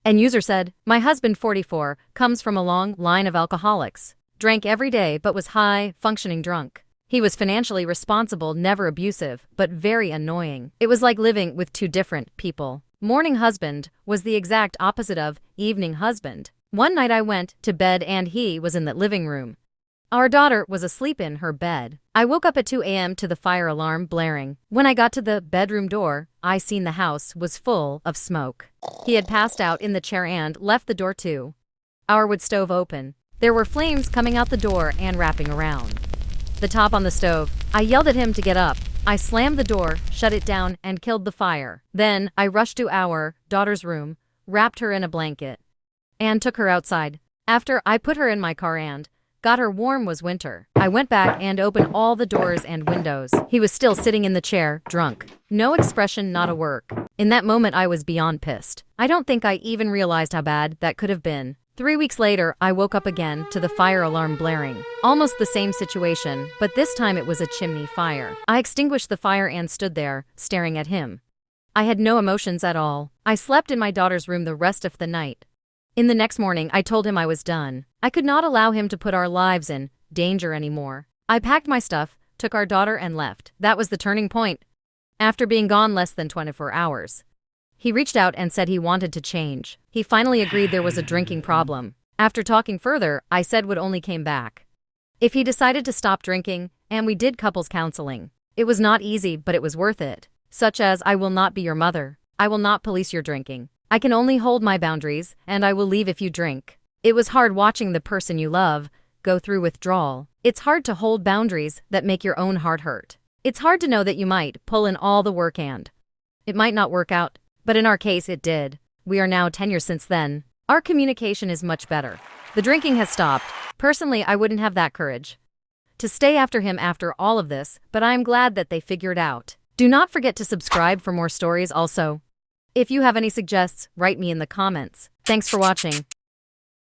And user said, my husband 44 comes from a long line of alcoholics. Drank every day but was high, functioning drunk. He was financially responsible, never abusive, but very annoying. It was like living with two different people. Morning husband was the exact opposite of evening husband. One night I went to bed and he was in the living room. Our daughter was asleep in her bed. I woke up at 2 a.m. to the fire alarm blaring. When I got to the bedroom door, I seen the house was full of smoke. He had passed out in the chair and left the door too. Our wood stove open. There were flames coming out the door and wrapping around the top on the stove. I yelled at him to get up. I slammed the door, shut it down, and killed the fire. Then I rushed to our daughter's room, wrapped her in a blanket, and took her outside. After I put her in my car and got her warm was winter. I went back and opened all the doors and windows. He was still sitting in the chair, drunk. No expression, not a work. In that moment I was beyond pissed. I don't think I even realized how bad that could have been. 3 weeks later, I woke up again to the fire alarm blaring. Almost the same situation, but this time it was a chimney fire. I extinguished the fire and stood there, staring at him. I had no emotions at all. I slept in my daughter's room the rest of the night. In the next morning, I told him I was done. I could not allow him to put our lives in danger anymore. I packed my stuff, took our daughter and left. That was the turning point. After being gone less than 24 hours. He reached out and said he wanted to change. He finally agreed there was a drinking problem. After talking further, I said would only came back if he decided to stop drinking, and we did couples counseling. It was not easy, but it was worth it. Such as, I will not be your mother. I will not police your drinking. I can only hold my boundaries, and I will leave if you drink. It was hard watching the person you love go through withdrawal. It's hard to hold boundaries that make your own heart hurt. It's hard to know that you might pull in all the work and it might not work out. But in our case, it did. We are now 10 years since then. Our communication is much better. The drinking has stopped. Personally, I wouldn't have that courage to stay after him after all of this, but I am glad that they figured out. Do not forget to subscribe for more stories also. If you have any suggestions, write me in the comments. Thanks for watching.